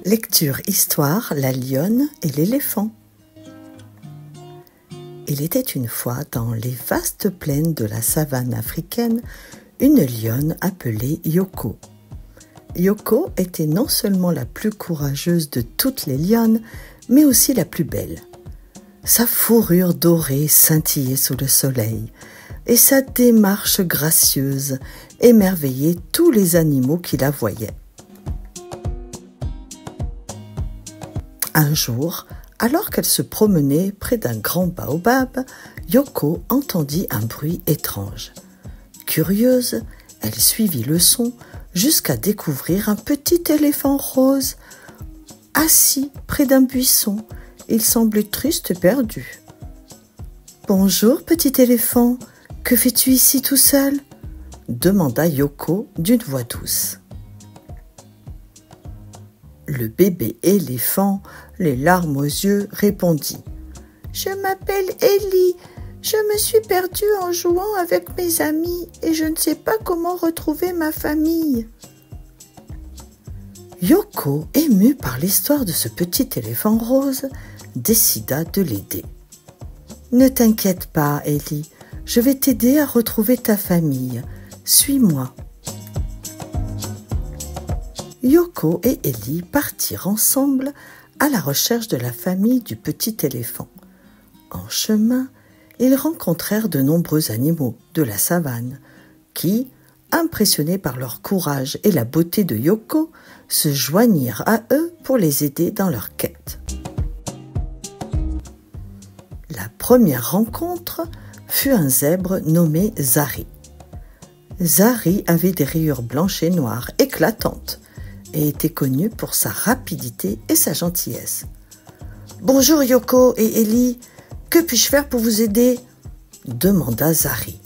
Lecture Histoire, la lionne et l'éléphant. Il était une fois dans les vastes plaines de la savane africaine une lionne appelée Yoko. Yoko était non seulement la plus courageuse de toutes les lionnes, mais aussi la plus belle. Sa fourrure dorée scintillait sous le soleil, et sa démarche gracieuse émerveillait tous les animaux qui la voyaient. Un jour, alors qu'elle se promenait près d'un grand baobab, Yoko entendit un bruit étrange. Curieuse, elle suivit le son jusqu'à découvrir un petit éléphant rose. Assis près d'un buisson, il semblait triste et perdu. « Bonjour, petit éléphant, que fais-tu ici tout seul ?» demanda Yoko d'une voix douce. Le bébé éléphant, les larmes aux yeux, répondit « Je m'appelle Ellie, je me suis perdue en jouant avec mes amis et je ne sais pas comment retrouver ma famille. » Yoko, émue par l'histoire de ce petit éléphant rose, décida de l'aider. « Ne t'inquiète pas, Ellie, je vais t'aider à retrouver ta famille. Suis-moi. » Yoko et Ellie partirent ensemble à la recherche de la famille du petit éléphant. En chemin, ils rencontrèrent de nombreux animaux de la savane qui, impressionnés par leur courage et la beauté de Yoko, se joignirent à eux pour les aider dans leur quête. La première rencontre fut un zèbre nommé Zari. Zari avait des rayures blanches et noires éclatantes et était connu pour sa rapidité et sa gentillesse. « Bonjour Yoko et Ellie, que puis-je faire pour vous aider ?» demanda Zari.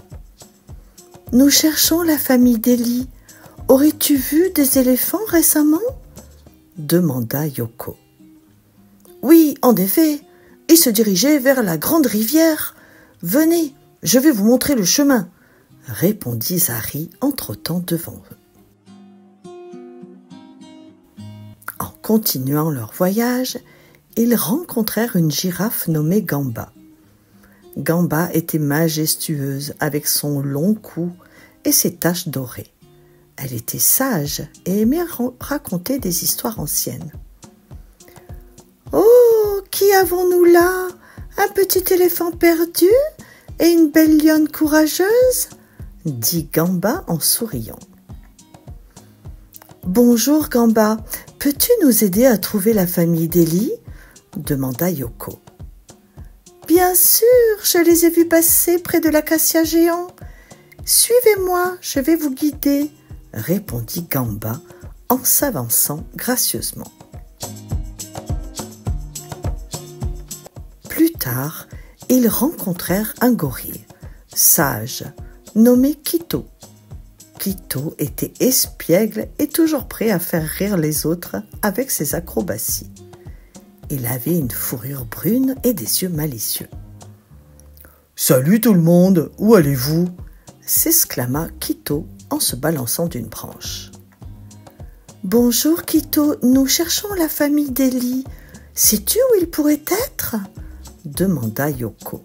« Nous cherchons la famille d'Ellie. Aurais-tu vu des éléphants récemment ?» demanda Yoko. « Oui, en effet, ils se dirigeaient vers la grande rivière. Venez, je vais vous montrer le chemin, » répondit Zari en trottant devant eux. En continuant leur voyage, ils rencontrèrent une girafe nommée Gamba. Gamba était majestueuse avec son long cou et ses taches dorées. Elle était sage et aimait raconter des histoires anciennes. « Oh, qui avons-nous là? Un petit éléphant perdu et une belle lionne courageuse ?» dit Gamba en souriant. « Bonjour Gamba, peux-tu nous aider à trouver la famille d'Ellie ?» demanda Yoko. « Bien sûr, je les ai vus passer près de l'acacia géant. Suivez-moi, je vais vous guider, » répondit Gamba en s'avançant gracieusement. Plus tard, ils rencontrèrent un gorille, sage, nommé Kito. Kito était espiègle et toujours prêt à faire rire les autres avec ses acrobaties. Il avait une fourrure brune et des yeux malicieux. « Salut tout le monde, où allez-vous » s'exclama Kito en se balançant d'une branche. « Bonjour Kito, nous cherchons la famille d'Ellie. Sais-tu où ils pourraient être ?» demanda Yoko.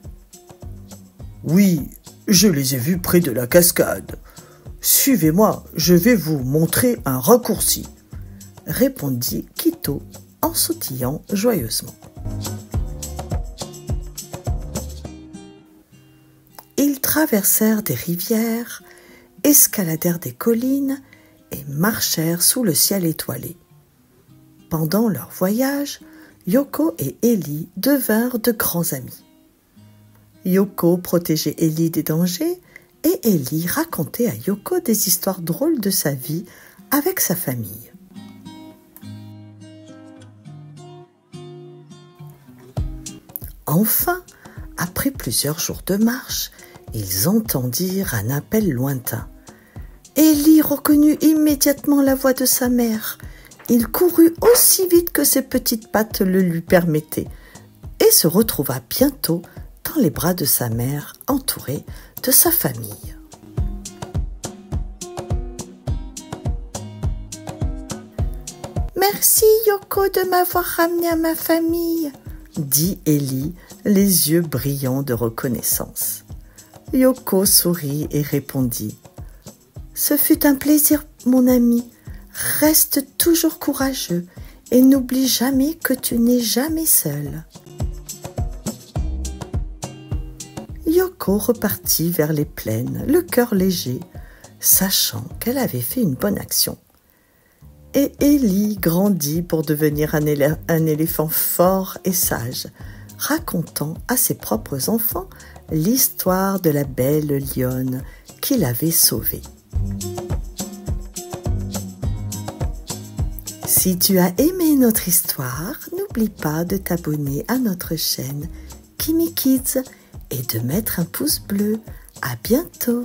« Oui, je les ai vus près de la cascade. Suivez-moi, je vais vous montrer un raccourci, » répondit Kito en sautillant joyeusement. Ils traversèrent des rivières, escaladèrent des collines et marchèrent sous le ciel étoilé. Pendant leur voyage, Yoko et Ellie devinrent de grands amis. Yoko protégeait Ellie des dangers et Ellie racontait à Yoko des histoires drôles de sa vie avec sa famille. Enfin, après plusieurs jours de marche, ils entendirent un appel lointain. Ellie reconnut immédiatement la voix de sa mère. Il courut aussi vite que ses petites pattes le lui permettaient et se retrouva bientôt dans les bras de sa mère, entouré de sa famille. « Merci Yoko de m'avoir ramené à ma famille, dit Ellie, les yeux brillants de reconnaissance. Yoko sourit et répondit « Ce fut un plaisir, mon ami. Reste toujours courageux et n'oublie jamais que tu n'es jamais seul. » Yoko repartit vers les plaines, le cœur léger, sachant qu'elle avait fait une bonne action. Et Ellie grandit pour devenir un éléphant fort et sage, racontant à ses propres enfants l'histoire de la belle lionne qui l'avait sauvée. Si tu as aimé notre histoire, n'oublie pas de t'abonner à notre chaîne Kimi Kids et de mettre un pouce bleu. À bientôt!